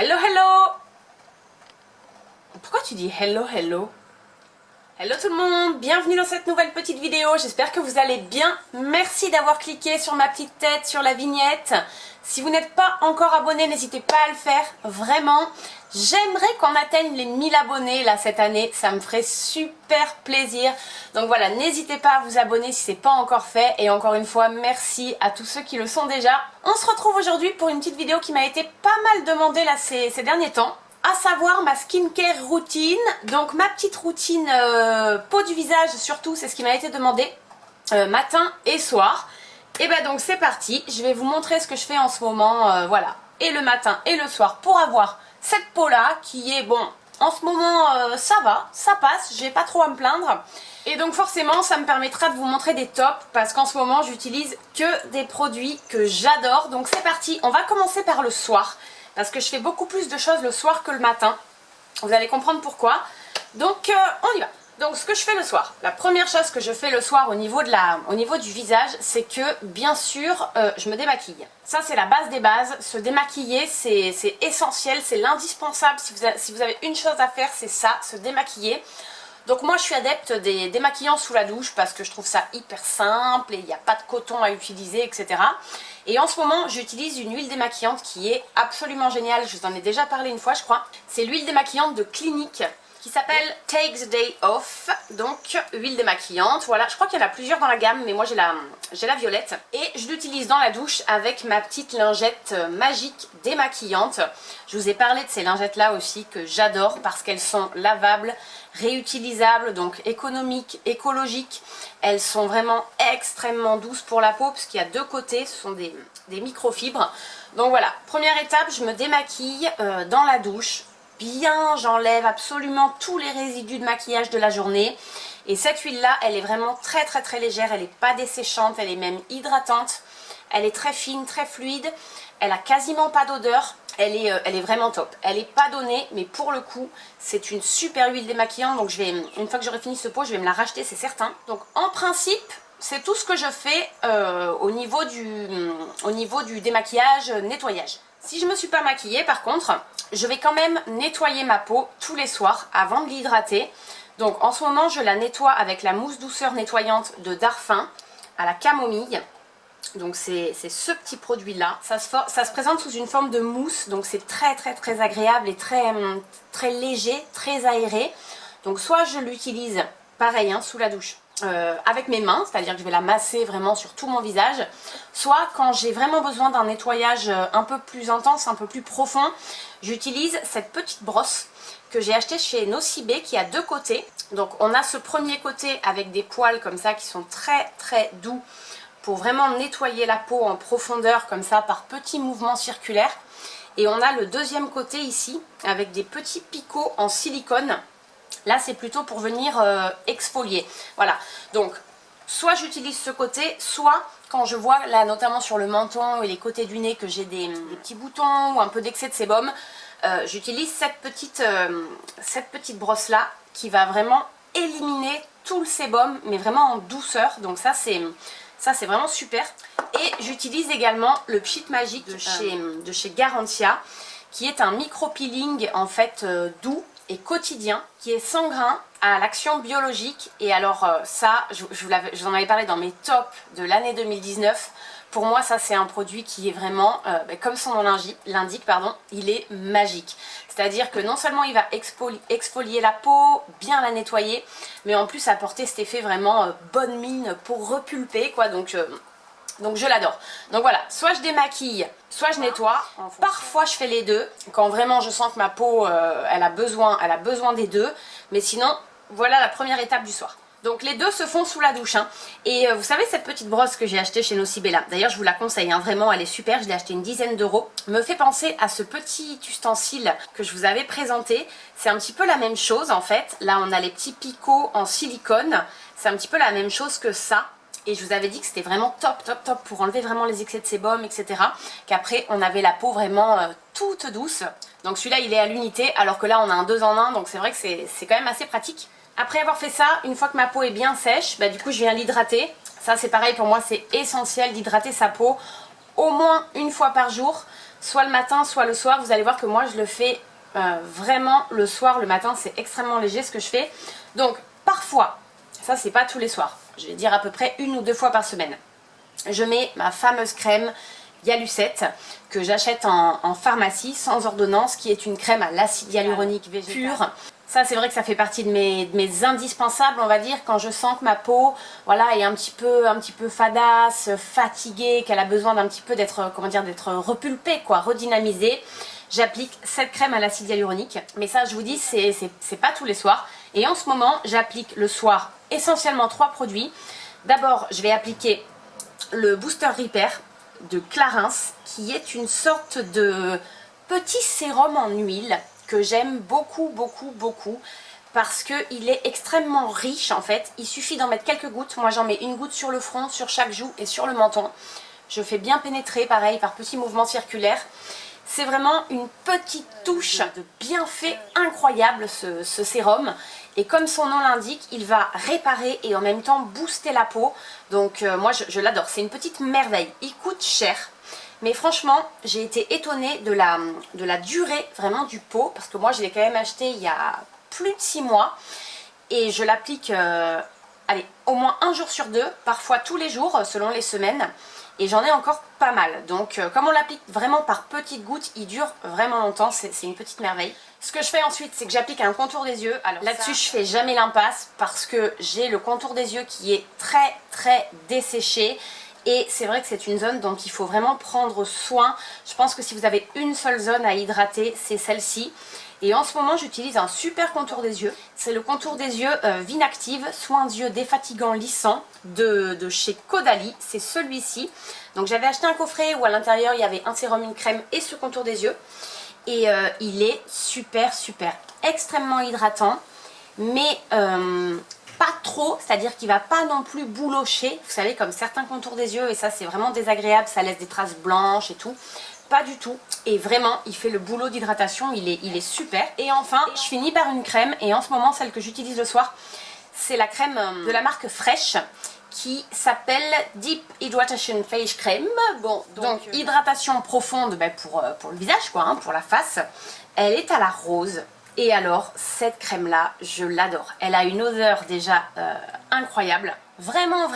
Hello, hello. Pourquoi tu dis hello, hello? Hello tout le monde, bienvenue dans cette nouvelle petite vidéo, j'espère que vous allez bien. Merci d'avoir cliqué sur ma petite tête, sur la vignette. Si vous n'êtes pas encore abonné, n'hésitez pas à le faire, vraiment. J'aimerais qu'on atteigne les 1000 abonnés là cette année, ça me ferait super plaisir. Donc voilà, n'hésitez pas à vous abonner si ce n'est pas encore fait. Et encore une fois, merci à tous ceux qui le sont déjà. On se retrouve aujourd'hui pour une petite vidéo qui m'a été pas mal demandée là ces derniers temps. À savoir ma skincare routine, donc ma petite routine peau du visage surtout, c'est ce qui m'a été demandé matin et soir. Et ben donc c'est parti, je vais vous montrer ce que je fais en ce moment, voilà, et le matin et le soir pour avoir cette peau là qui est bon, en ce moment ça va, ça passe, j'ai pas trop à me plaindre. Et donc forcément ça me permettra de vous montrer des tops parce qu'en ce moment j'utilise que des produits que j'adore. Donc c'est parti, on va commencer par le soir. Parce que je fais beaucoup plus de choses le soir que le matin. Vous allez comprendre pourquoi. Donc on y va. Donc ce que je fais le soir. La première chose que je fais le soir au niveau du visage, c'est que bien sûr je me démaquille. Ça c'est la base des bases. Se démaquiller c'est essentiel, c'est l'indispensable. Si vous avez une chose à faire, c'est ça, se démaquiller. Donc moi je suis adepte des démaquillants sous la douche parce que je trouve ça hyper simple et il n'y a pas de coton à utiliser, etc. Et en ce moment j'utilise une huile démaquillante qui est absolument géniale, je vous en ai déjà parlé une fois je crois. C'est l'huile démaquillante de Clinique qui s'appelle Take the Day Off, donc huile démaquillante, voilà, je crois qu'il y en a plusieurs dans la gamme mais moi j'ai la violette. Et je l'utilise dans la douche avec ma petite lingette magique démaquillante. Je vous ai parlé de ces lingettes là aussi que j'adore parce qu'elles sont lavables, réutilisables, donc économiques, écologiques. Elles sont vraiment extrêmement douces pour la peau parce qu'il y a deux côtés, ce sont des microfibres. Donc voilà, première étape, je me démaquille dans la douche. Bien, j'enlève absolument tous les résidus de maquillage de la journée. Et cette huile là, elle est vraiment très légère, elle n'est pas desséchante, elle est même hydratante. Elle est très fine, très fluide, elle a quasiment pas d'odeur. Elle est vraiment top. Elle n'est pas donnée, mais pour le coup, c'est une super huile démaquillante. Donc une fois que j'aurai fini ce pot, je vais me la racheter, c'est certain. Donc en principe, c'est tout ce que je fais au niveau du démaquillage, nettoyage. Si je ne me suis pas maquillée, par contre, je vais quand même nettoyer ma peau tous les soirs avant de l'hydrater. Donc en ce moment, je la nettoie avec la mousse douceur nettoyante de Darphin à la camomille. Donc c'est ce petit produit là, ça se présente sous une forme de mousse, donc c'est très agréable et très léger, très aéré. Donc soit je l'utilise pareil hein, sous la douche avec mes mains, c'est à dire que je vais la masser vraiment sur tout mon visage, soit quand j'ai vraiment besoin d'un nettoyage un peu plus intense, un peu plus profond, j'utilise cette petite brosse que j'ai achetée chez Nocibé qui a deux côtés. Donc on a ce premier côté avec des poils comme ça qui sont très doux, pour vraiment nettoyer la peau en profondeur comme ça par petits mouvements circulaires. Et on a le deuxième côté ici avec des petits picots en silicone. Là c'est plutôt pour venir exfolier. Voilà, donc soit j'utilise ce côté, soit quand je vois là notamment sur le menton et les côtés du nez que j'ai des petits boutons ou un peu d'excès de sébum, j'utilise cette petite brosse là qui va vraiment éliminer tout le sébum mais vraiment en douceur. Donc ça c'est vraiment super. Et j'utilise également le Pchit Magique de chez Garantia, qui est un micro-peeling en fait doux et quotidien, qui est sans grains, à l'action biologique. Et alors ça, je vous en avais parlé dans mes tops de l'année 2019. Pour moi ça c'est un produit qui est vraiment, comme son nom l'indique, il est magique. C'est-à-dire que non seulement il va exfolier la peau, bien la nettoyer, mais en plus apporter cet effet vraiment bonne mine pour repulper quoi, donc je l'adore. Donc voilà, soit je démaquille, soit je nettoie. Parfois je fais les deux, quand vraiment je sens que ma peau elle a besoin des deux, mais sinon voilà la première étape du soir. Donc les deux se font sous la douche hein. Et vous savez cette petite brosse que j'ai achetée chez Nocibé là, d'ailleurs je vous la conseille hein, vraiment elle est super, je l'ai achetée une dizaine d'euros, me fait penser à ce petit ustensile que je vous avais présenté. C'est un petit peu la même chose en fait, là on a les petits picots en silicone, c'est un petit peu la même chose que ça. Et je vous avais dit que c'était vraiment top pour enlever vraiment les excès de sébum, etc. Qu'après on avait la peau vraiment toute douce. Donc celui-là il est à l'unité alors que là on a un 2 en 1, donc c'est vrai que c'est quand même assez pratique. Après avoir fait ça, une fois que ma peau est bien sèche, du coup je viens l'hydrater. Ça c'est pareil pour moi, c'est essentiel d'hydrater sa peau au moins une fois par jour. soit le matin, soit le soir. Vous allez voir que moi je le fais vraiment le soir, le matin c'est extrêmement léger ce que je fais. Donc parfois, ça c'est pas tous les soirs, je vais dire à peu près 1 ou 2 fois par semaine, je mets ma fameuse crème Yalucette que j'achète en pharmacie sans ordonnance, qui est une crème à l'acide hyaluronique pur. Ça c'est vrai que ça fait partie de mes indispensables, on va dire, quand je sens que ma peau voilà, est un petit peu fadasse, fatiguée, qu'elle a besoin d'un petit peu d'être, comment dire, d'être repulpée, quoi, redynamisée. J'applique cette crème à l'acide hyaluronique, mais ça je vous dis c'est pas tous les soirs. Et en ce moment j'applique le soir essentiellement 3 produits. D'abord je vais appliquer le Booster Repair de Clarins, qui est une sorte de petit sérum en huile que j'aime beaucoup parce qu'il est extrêmement riche en fait. Il suffit d'en mettre quelques gouttes, moi j'en mets 1 goutte sur le front, sur chaque joue et sur le menton. Je fais bien pénétrer pareil par petits mouvements circulaires. C'est vraiment une petite touche de bienfait incroyable ce sérum. Et comme son nom l'indique, il va réparer et en même temps booster la peau. Donc moi je l'adore, c'est une petite merveille. Il coûte cher, mais franchement j'ai été étonnée de la durée vraiment du pot. Parce que moi je l'ai quand même acheté il y a plus de 6 mois. Et je l'applique allez, au moins 1 jour sur 2, parfois tous les jours selon les semaines. Et j'en ai encore pas mal. Donc comme on l'applique vraiment par petites gouttes, il dure vraiment longtemps, c'est une petite merveille. Ce que je fais ensuite, c'est que j'applique un contour des yeux. Alors là-dessus, je fais jamais l'impasse parce que j'ai le contour des yeux qui est très desséché. Et c'est vrai que c'est une zone dont il faut vraiment prendre soin. Je pense que si vous avez une seule zone à hydrater, c'est celle-ci. Et en ce moment, j'utilise un super contour des yeux. C'est le contour des yeux Vinactive, soin d'yeux défatigant lissant de chez Caudalie. C'est celui-ci. Donc j'avais acheté un coffret où à l'intérieur, il y avait un sérum, une crème et ce contour des yeux. Et il est super extrêmement hydratant. Mais pas trop, c'est-à-dire qu'il va pas non plus boulocher. Vous savez, comme certains contours des yeux. Et ça, c'est vraiment désagréable. Ça laisse des traces blanches et tout. Pas du tout, et vraiment il fait le boulot d'hydratation, il est super. Et enfin je finis par une crème, et en ce moment celle que j'utilise le soir, c'est la crème de la marque Fresh qui s'appelle Deep Hydration Face Cream. Bon, donc hydratation profonde pour le visage quoi, hein, pour la face. Elle est à la rose. Et alors cette crème là je l'adore, elle a une odeur déjà incroyable. Vraiment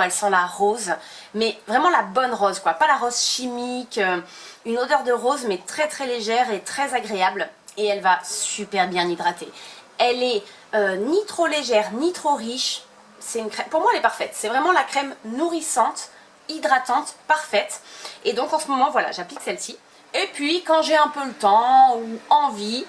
elle sent la rose, mais vraiment la bonne rose quoi, pas la rose chimique, une odeur de rose mais très légère et très agréable. Et elle va super bien hydrater. Elle est ni trop légère ni trop riche, c'est une crème, pour moi elle est parfaite, c'est vraiment la crème nourrissante, hydratante, parfaite. Et donc en ce moment voilà, j'applique celle-ci. Et puis quand j'ai un peu le temps ou envie,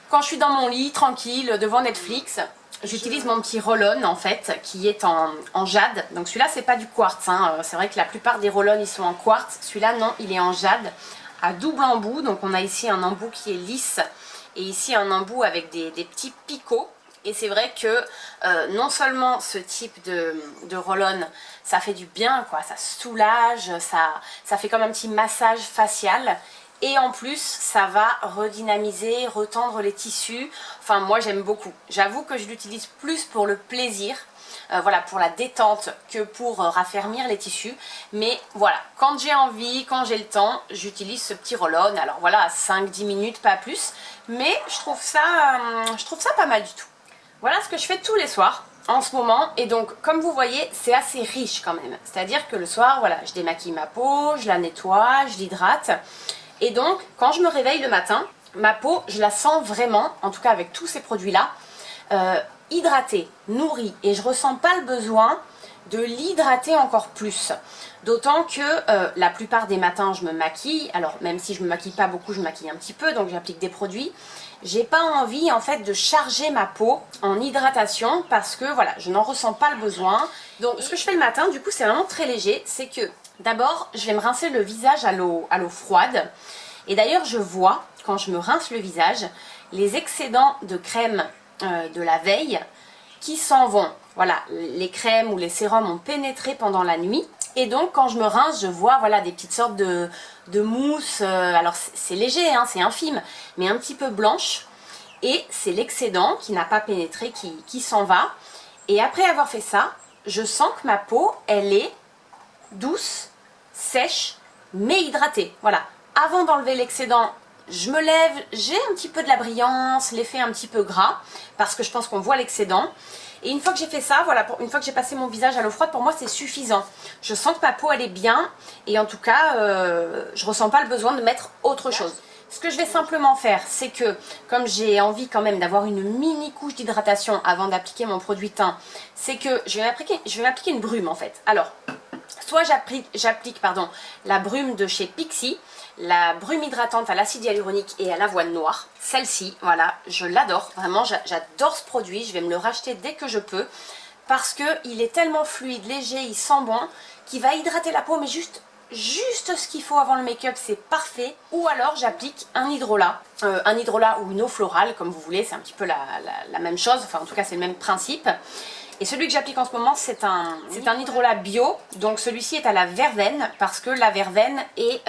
quand je suis dans mon lit tranquille devant Netflix, j'utilise mon petit roll-on en fait qui est en jade. Donc celui-là c'est pas du quartz, hein. C'est vrai que la plupart des roll-on ils sont en quartz. Celui-là non, il est en jade à double embout. Donc on a ici un embout qui est lisse et ici un embout avec des petits picots. Et c'est vrai que non seulement ce type de roll-on ça fait du bien quoi, ça soulage, ça fait comme un petit massage facial. Et en plus, ça va redynamiser, retendre les tissus. Enfin, moi j'aime beaucoup. J'avoue que je l'utilise plus pour le plaisir, voilà, pour la détente que pour raffermir les tissus. Mais voilà, quand j'ai envie, quand j'ai le temps, j'utilise ce petit roll-on. Alors voilà, 5-10 minutes, pas plus. Mais je trouve ça pas mal du tout. Voilà ce que je fais tous les soirs en ce moment. Et donc, comme vous voyez, c'est assez riche quand même. C'est-à-dire que le soir, voilà, je démaquille ma peau, je la nettoie, je l'hydrate. Et donc, quand je me réveille le matin, ma peau, je la sens vraiment, en tout cas avec tous ces produits-là, hydratée, nourrie. Et je ressens pas le besoin de l'hydrater encore plus. D'autant que la plupart des matins, je me maquille. Alors, même si je me maquille pas beaucoup, je me maquille un petit peu, donc j'applique des produits. J'ai pas envie, en fait, de charger ma peau en hydratation parce que, voilà, je n'en ressens pas le besoin. Donc, ce que je fais le matin, du coup, c'est vraiment très léger. C'est que d'abord, je vais me rincer le visage à l'eau froide. Et d'ailleurs, je vois, quand je me rince le visage, les excédents de crème de la veille qui s'en vont. Voilà, les crèmes ou les sérums ont pénétré pendant la nuit. Et donc, quand je me rince, je vois voilà, des petites sortes de mousse. Alors, c'est léger, hein, c'est infime, mais un petit peu blanche. Et c'est l'excédent qui n'a pas pénétré, qui s'en va. Et après avoir fait ça, je sens que ma peau, elle est douce, sèche, mais hydratée. Voilà, avant d'enlever l'excédent, je me lève, j'ai un petit peu de la brillance, l'effet un petit peu gras, parce que je pense qu'on voit l'excédent. Et une fois que j'ai fait ça, voilà, une fois que j'ai passé mon visage à l'eau froide, pour moi c'est suffisant. Je sens que ma peau elle est bien, et en tout cas, je ressens pas le besoin de mettre autre chose. Ce que je vais simplement faire, c'est que, comme j'ai envie quand même d'avoir une mini couche d'hydratation avant d'appliquer mon produit teint, c'est que je vais appliquer une brume en fait. Alors, soit j'applique la brume de chez Pixi, la brume hydratante à l'acide hyaluronique et à l'avoine noire. Celle-ci, voilà, je l'adore, vraiment j'adore ce produit, je vais me le racheter dès que je peux parce qu'il est tellement fluide, léger, il sent bon, qu'il va hydrater la peau mais juste ce qu'il faut avant le make-up, c'est parfait. Ou alors j'applique un hydrolat ou une eau florale comme vous voulez, c'est un petit peu la même chose, enfin en tout cas c'est le même principe. Et celui que j'applique en ce moment, c'est un hydrolat bio. Donc celui-ci est à la verveine parce que la verveine est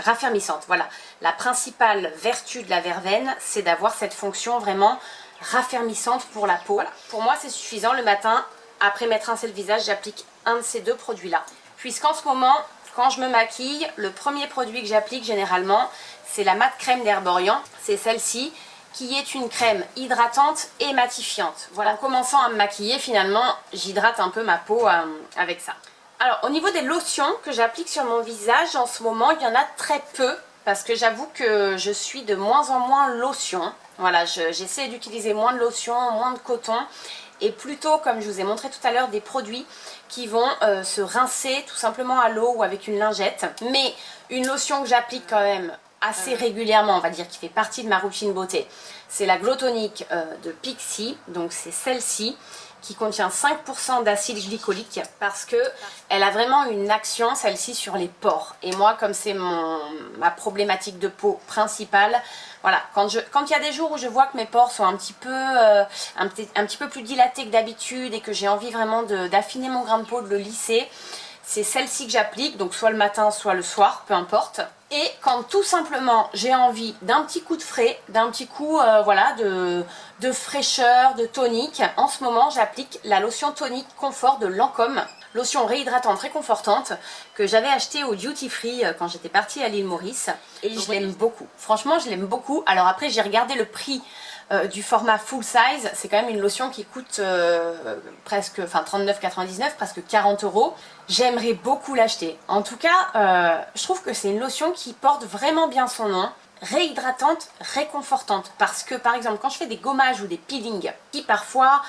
raffermissante. Voilà, la principale vertu de la verveine, c'est d'avoir cette fonction vraiment raffermissante pour la peau. Voilà. Pour moi, c'est suffisant. Le matin, après m'être rincé le visage, j'applique un de ces deux produits-là. Puisqu'en ce moment, quand je me maquille, le premier produit que j'applique généralement, c'est la mat crème d'Herborian. C'est celle-ci, qui est une crème hydratante et matifiante. Voilà, en commençant à me maquiller, finalement, j'hydrate un peu ma peau avec ça. Alors, au niveau des lotions que j'applique sur mon visage, en ce moment, il y en a très peu, parce que j'avoue que je suis de moins en moins lotion. Voilà, j'essaie d'utiliser moins de lotion, moins de coton, et plutôt, comme je vous ai montré tout à l'heure, des produits qui vont se rincer tout simplement à l'eau ou avec une lingette. Mais une lotion que j'applique quand même assez régulièrement, on va dire, qui fait partie de ma routine beauté, c'est la Glow Tonic de Pixi. Donc c'est celle-ci qui contient 5% d'acide glycolique parce que elle a vraiment une action, celle-ci, sur les pores. Et moi, comme c'est ma problématique de peau principale, voilà, quand il y a des jours où je vois que mes pores sont un petit peu plus dilatés que d'habitude et que j'ai envie vraiment d'affiner mon grain de peau, de le lisser, c'est celle-ci que j'applique, donc soit le matin, soit le soir, peu importe. Et quand tout simplement j'ai envie d'un petit coup de frais, d'un petit coup voilà, de fraîcheur, de tonique, en ce moment j'applique la lotion tonique confort de Lancôme. Lotion réhydratante réconfortante que j'avais achetée au Duty Free quand j'étais partie à l'île Maurice. Et je l'aime beaucoup. Franchement, je l'aime beaucoup. Alors après, j'ai regardé le prix du format full size. C'est quand même une lotion qui coûte presque 39,99, presque 40 €. J'aimerais beaucoup l'acheter. En tout cas, je trouve que c'est une lotion qui porte vraiment bien son nom. Réhydratante, réconfortante, parce que par exemple quand je fais des gommages ou des peelings qui parfois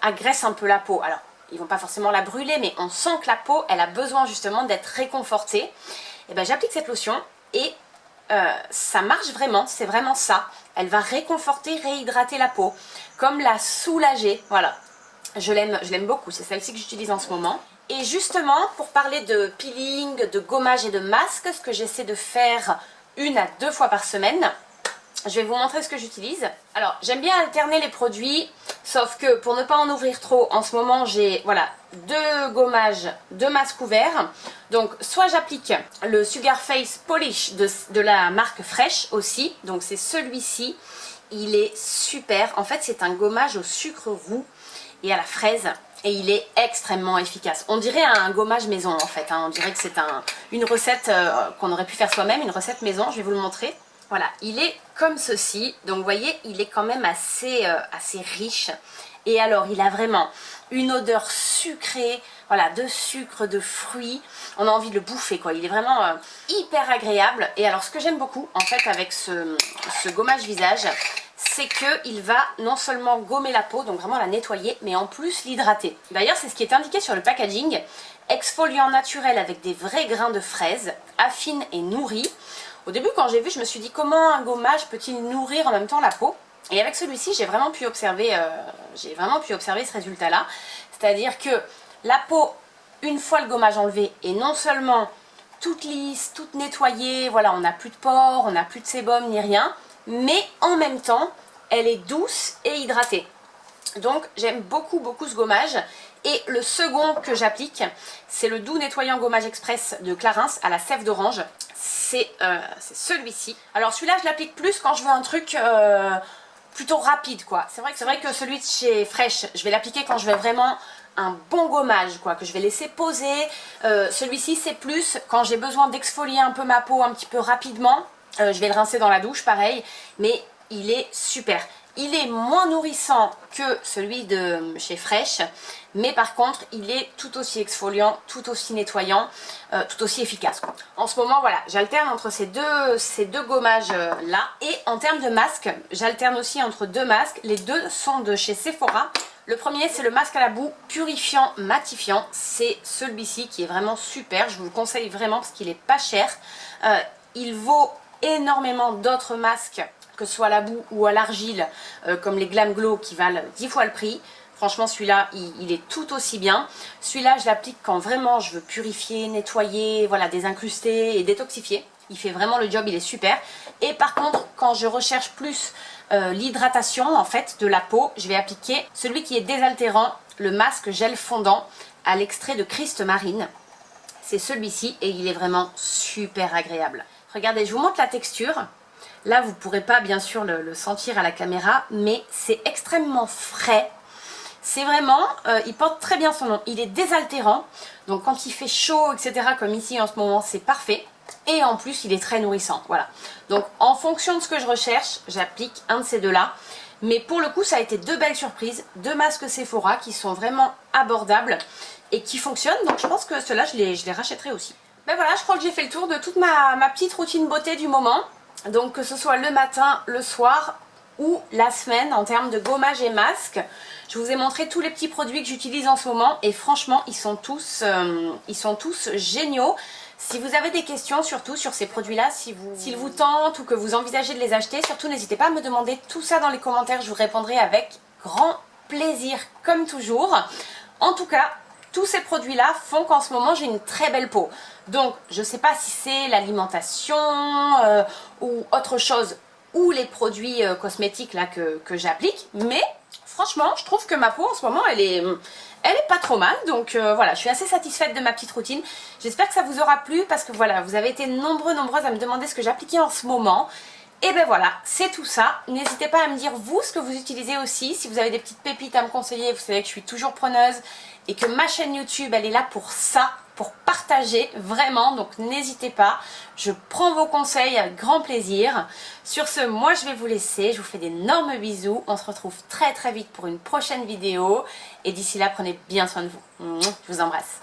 agressent un peu la peau, alors ils vont pas forcément la brûler, mais on sent que la peau elle a besoin justement d'être réconfortée, et ben j'applique cette lotion et ça marche vraiment, c'est vraiment ça. Elle va réconforter, réhydrater la peau, comme la soulager. Voilà, je l'aime beaucoup, c'est celle-ci que j'utilise en ce moment. Et justement, pour parler de peeling, de gommage et de masque, ce que j'essaie de faire 1 à 2 fois par semaine, je vais vous montrer ce que j'utilise. Alors, j'aime bien alterner les produits, sauf que pour ne pas en ouvrir trop, en ce moment j'ai voilà 2 gommages, 2 masques ouverts. Donc, soit j'applique le Sugar Face Polish de la marque Fresh aussi, donc c'est celui-ci, il est super. En fait, c'est un gommage au sucre roux et à la fraise. Et il est extrêmement efficace. On dirait un gommage maison en fait, hein. On dirait que c'est une recette qu'on aurait pu faire soi-même, une recette maison, je vais vous le montrer. Voilà, il est comme ceci, donc vous voyez, il est quand même assez riche. Et alors, il a vraiment une odeur sucrée, voilà, de sucre, de fruits. On a envie de le bouffer, quoi. Il est vraiment hyper agréable. Et alors, ce que j'aime beaucoup, en fait, avec ce gommage visage, c'est qu'il va non seulement gommer la peau, donc vraiment la nettoyer, mais en plus l'hydrater. D'ailleurs, c'est ce qui est indiqué sur le packaging. Exfoliant naturel avec des vrais grains de fraises, affine et nourrit. Au début, quand j'ai vu, je me suis dit comment un gommage peut-il nourrir en même temps la peau? Et avec celui-ci, j'ai vraiment pu observer ce résultat-là. C'est-à-dire que la peau, une fois le gommage enlevé, est non seulement toute lisse, toute nettoyée, voilà, on n'a plus de pores, on n'a plus de sébum ni rien, mais en même temps, elle est douce et hydratée. Donc j'aime beaucoup ce gommage. Et le second que j'applique, c'est le doux nettoyant gommage express de Clarins à la sève d'orange. C'est celui-ci. Alors celui-là, je l'applique plus quand je veux un truc plutôt rapide, quoi. C'est vrai que celui de chez Fresh, je vais l'appliquer quand je veux vraiment un bon gommage quoi, que je vais laisser poser. Celui-ci c'est plus quand j'ai besoin d'exfolier un peu ma peau un petit peu rapidement. Je vais le rincer dans la douche pareil, mais il est super. Il est moins nourrissant que celui de chez Fresh, mais par contre il est tout aussi exfoliant, tout aussi nettoyant, tout aussi efficace quoi. En ce moment voilà, j'alterne entre ces deux gommages là. Et en termes de masque, j'alterne aussi entre deux masques. Les deux sont de chez Sephora. Le premier c'est le masque à la boue purifiant matifiant, c'est celui-ci qui est vraiment super, je vous le conseille vraiment parce qu'il est pas cher. Il vaut énormément d'autres masques, que ce soit à la boue ou à l'argile, comme les Glam Glow qui valent 10 fois le prix. Franchement celui-là il est tout aussi bien. Celui-là je l'applique quand vraiment je veux purifier, nettoyer, voilà, désincruster et détoxifier. Il fait vraiment le job, il est super. Et par contre quand je recherche plus l'hydratation en fait de la peau, je vais appliquer celui qui est désaltérant, le masque gel fondant à l'extrait de Christ Marine. C'est celui-ci et il est vraiment super agréable. Regardez, je vous montre la texture. Là, vous ne pourrez pas bien sûr le sentir à la caméra, mais c'est extrêmement frais. C'est vraiment, il porte très bien son nom. Il est désaltérant, donc quand il fait chaud, etc., comme ici en ce moment, c'est parfait. Et en plus, il est très nourrissant, voilà. Donc, en fonction de ce que je recherche, j'applique un de ces deux-là. Mais pour le coup, ça a été deux belles surprises, deux masques Sephora qui sont vraiment abordables et qui fonctionnent. Donc, je pense que ceux-là, je les rachèterai aussi. Ben voilà, je crois que j'ai fait le tour de toute ma petite routine beauté du moment. Donc que ce soit le matin, le soir ou la semaine en termes de gommage et masque. Je vous ai montré tous les petits produits que j'utilise en ce moment et franchement ils sont tous géniaux. Si vous avez des questions surtout sur ces produits-là, s'ils vous tentent ou que vous envisagez de les acheter, surtout n'hésitez pas à me demander tout ça dans les commentaires, je vous répondrai avec grand plaisir comme toujours. En tout cas, tous ces produits-là font qu'en ce moment j'ai une très belle peau. Donc je ne sais pas si c'est l'alimentation ou autre chose ou les produits cosmétiques là que j'applique, mais franchement je trouve que ma peau en ce moment elle est pas trop mal. Donc voilà, je suis assez satisfaite de ma petite routine. J'espère que ça vous aura plu parce que voilà, vous avez été nombreuses à me demander ce que j'appliquais en ce moment. Et ben voilà, c'est tout ça. N'hésitez pas à me dire vous ce que vous utilisez aussi. Si vous avez des petites pépites à me conseiller, vous savez que je suis toujours preneuse et que ma chaîne YouTube elle est là pour ça, pour partager vraiment. Donc n'hésitez pas, je prends vos conseils avec grand plaisir. Sur ce, moi je vais vous laisser, je vous fais d'énormes bisous. On se retrouve très vite pour une prochaine vidéo et d'ici là prenez bien soin de vous. Je vous embrasse.